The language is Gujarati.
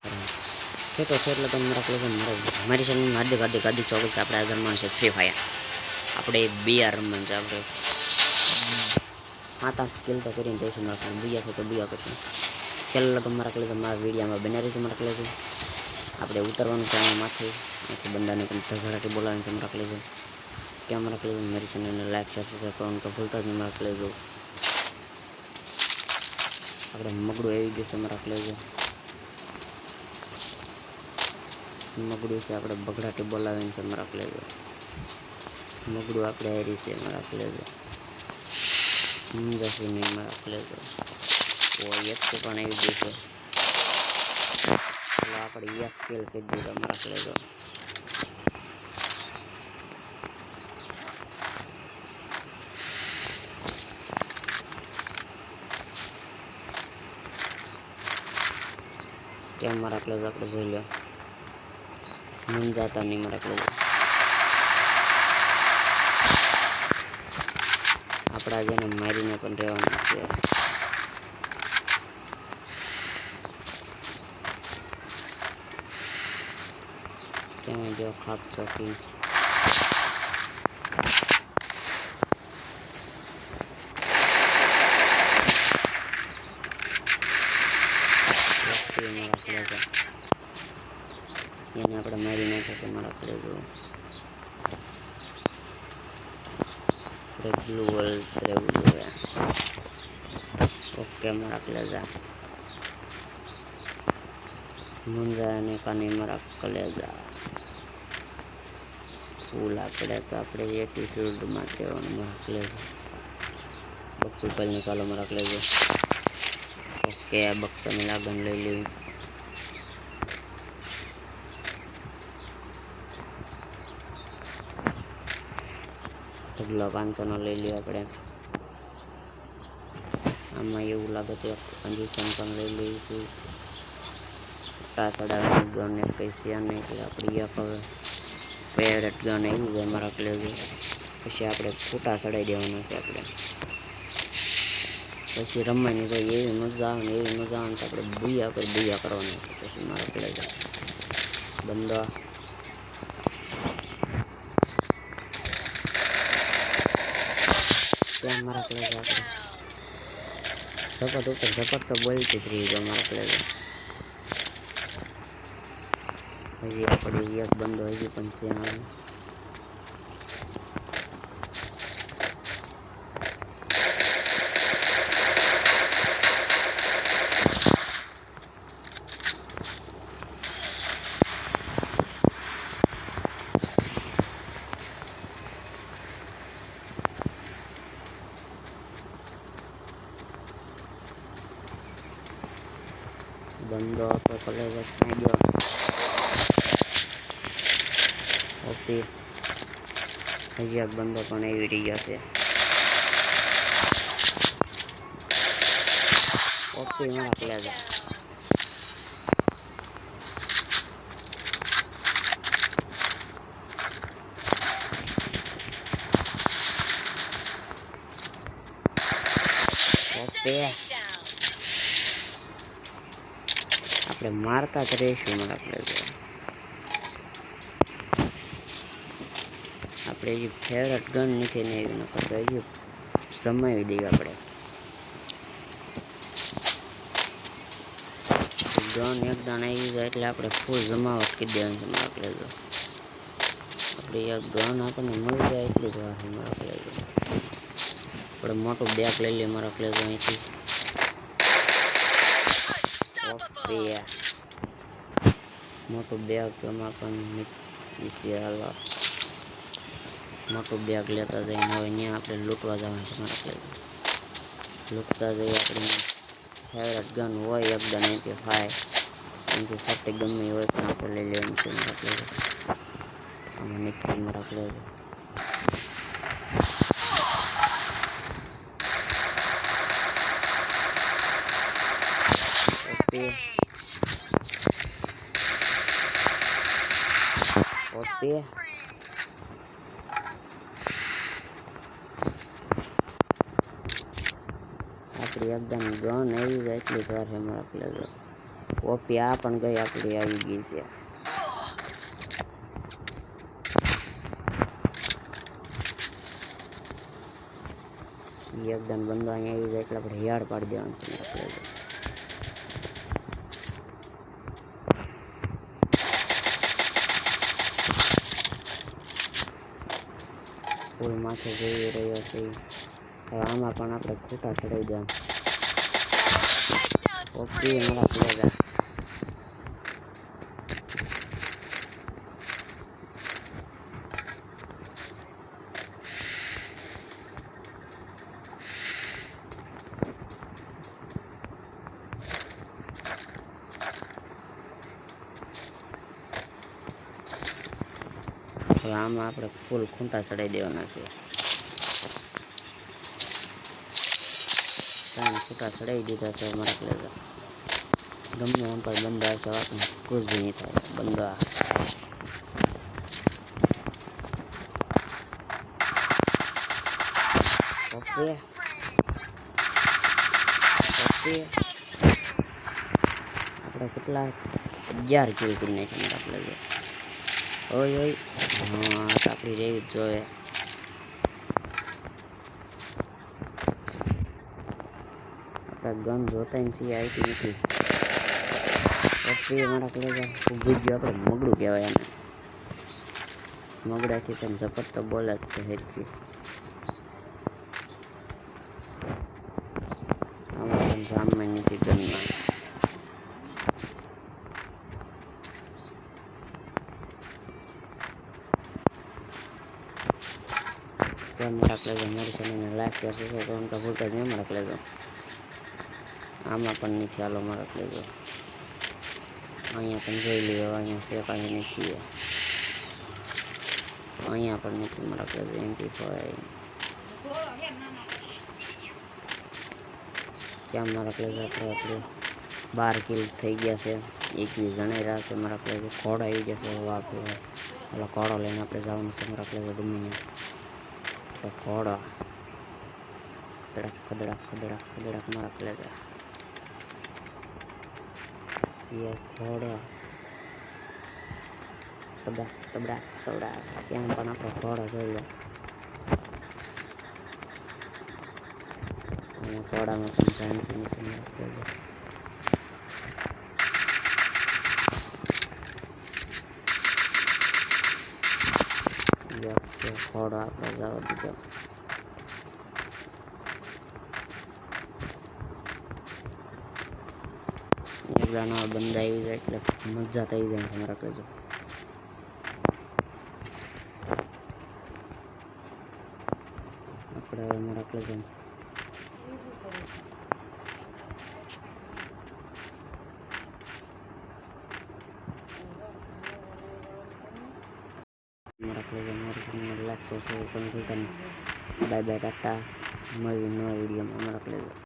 ખેતો છે એટલે તમે મારા પ્લેઝર મારી ચેનલ હાર્દિક હાર્દિક હાર્દિક ચોક્કસ આપણે આ રમવાનું છે ફ્રી ફાયર. આપણે બીઆર રમવાનું છે. આપણે 7-8 કિલ તો કરીને જઈશું મારા ફોન બીયા છે તો બીયા કરશું. છેલ્લે તો મારા પ્લેઝર મારા વિડીયામાં બને રહીશું મારા પ્લેઝર. આપણે ઉતરવાનું છે આમાંથી અહીંથી બંદાને પણ ધગડાટી બોલાવીને છે મારા પ્લેઝર. ક્યાં મારા પ્લેઝર મારી ચેનલને લાઈક શેર સબસ્ક્રાઈબ કરવાનું તો ભૂલતા જ નહીં મારા પ્લેઝર. આપણે મગડું આવી ગયું છે મારા પ્લેઝર. મગડું છે આપણે બગડાટી બોલાવીને છે મારા પ્લેઝર. મગડું આપણે હારી છે મારા પ્લેઝર. સમજાશું નહીં મારા પ્લેઝર. એક પણ આવી ગયું છે. એટલે આપણે એક કિલ કરી દીધા મારા પ્લેઝર. કેમ મારા પ્લેઝર આપણે જોઈ લો. જાતા નહીં મારા પ્લેઝર. આપણા જેને મારીને પણ રહેવાનું છે. ક્યાં જો ખાપ ચોકી એને આપણે મારી નાખ્યા છે મારા પ્લેઝર. ઓકે મારા પ્લેઝર. મુંજા અને કાને મારા કલેજા ફૂલ આપણે તો આપણે એટીટ્યુડમાં કહેવાનું મારા પ્લેઝર. બક્સું પહેલ નિકાલો મારા પ્લેઝર. ઓકે બક્સાની લાગણ લઈ લેવી. ઢગલો 500 લઈ લઈએ આપણે. આમાં એવું લાગે તો કન્ડિશન પણ લઈ લઈશું. ફૂટા સડાવવાની ગન ને પૈસા નહીં એટલે આપણી એક હવે ફેવરેટ ગન આવી જાય મારા પ્લેઝર. પછી આપણે ફૂટા ચડાવી દેવાના છે આપણે. પછી રમવાની તો એવી મજા આવે ને એવી મજા આવે તો આપણે બુયા કરવાના છે પછી મારા પ્લેઝર. બંદો ત્યાં મારા પ્લેઝર આપણે ઝપટ ઉપર ઝપટ તો બોલતી જ રહી ગયો મારા પ્લેઝર. હજી આપણે એક બંદો હજી પણ છે આવે. બંદો તો પ્લેઝર થઈ ગયો. ઓકે હજી એક બંદો પણ આવી રહ્યા છે. ઓકે મારા પ્લેઝર. ઓકે આપણે મારતા જ રહીશું મારા પ્લેઝર. આપણે જે ફેવરેટ ગન નથી ને એવી નકર હજી સમાવી દઈએ આપણે. ગન એકદમ આવી જાય એટલે આપણે ફૂલ જમાવટ કરી દેવાની છે મારા પ્લેઝર. આપણે એક ગન આપણને મળી જાય એટલી જ વાર છે મારા પ્લેઝર. આપણે મોટું બેગ લઈ લઈએ મારા પ્લેઝર અહીંથી. ઓકે મોટું બેગ એમાં પણ હાલો મોટું બેગ લેતા જઈને હવે અહીંયા આપણે લૂંટવા જવાનું છે મારા પ્લેઝર. લૂંટતા જઈએ આપણી ફેવરેટ ગન હોય એકદમ MP5 ગમે હોય પણ આપણે લઈ લેવાનું છે મારા પ્લેઝર. આમાં નીકળી મારા પ્લેઝર. ઓકે આપણી એકદમ ગન આવી જાય એટલી વાર છે મારા પ્લેઝર. ઓપી આ પણ ગઈ આપણી આવી ગઈ છે. એકદમ બંદો અહીંયા આવી જાય એટલે આપણે હિયાળ પાડી દેવાનું છે આપણે. ફૂલ માથે જોઈ રહ્યો છે. હવે આમાં પણ આપણે ખૂટા ચડાવી દેવાનું. ઓકે મારા પ્લેયર હવે આમાં આપણે ફૂલ ખૂંટા ચડાવી દેવાના છે. 3 ખૂંટા ચડાવી દીધા છે મારા પ્લેયર. ગમે એમ પણ બંદા તો આપણે કુછ ભી નહીં થાય બંદા. ઓકે ઓકે આપણે કેટલા 11 કિલ કરી નાખ્યા મારા પ્લેયર. ઓય ઓય હા આપણી રેવી જ જોઈએ. આપણા ગન જોતા છીએ આવતી નથી. ઓકે મારા પ્લેયર ઊભી ગયો આપણે મગડું કહેવાય આને. મગડાથી તમે ઝપટ તો બોલે જ છે હેરકી. આમાં પણ જામમાં નથી ગનમાં. મારા પ્લેયર મારી ચેનલને લાઈક કરશે તો ભૂલતા જ નહીં મારા પ્લેયર. આમાં પણ નથી હાલો મારા પ્લેયર. અહીંયા પણ જોઈ લઈએ અહીંયા છે કાંઈ નથી. અહીંયા પણ નથી મારા પ્લેયર. MP5 ક્યાં મારા પ્લેયર આપણે 12 કિલ થઈ ગયા છે. 21 જણાઈ રહ્યા છે મારા પ્લેયર. ઘોડો આવી ગયા છે. આપણે ઓલો ઘોડો લઈને આપણે જવાનું છે મારા પ્લેયર ગમીને. ઘોડો ખદડાક ખદડાક ખદડાક ખદડાક મારા પ્લેયર. ये ઘોડો તબડાક તબડાક તબડાક. ત્યાં પણ આપણો ઘોડો જોઈ લો. અને ઘોડામાં પણ જાણતી નથી મારા પ્લેયર. ઘોડો આપણે જવા દીધો. એક દાણા બંદા આવી જાય એટલે મજા થઈ જાય છે મારા કહેજો. આપણે હવે મારા કહેજો મારા કહેજો મારી તમને લાગશે છે પણ બાય બાય ટાટા. મળવી નવા વિડીયોમાં મારા કહેજો.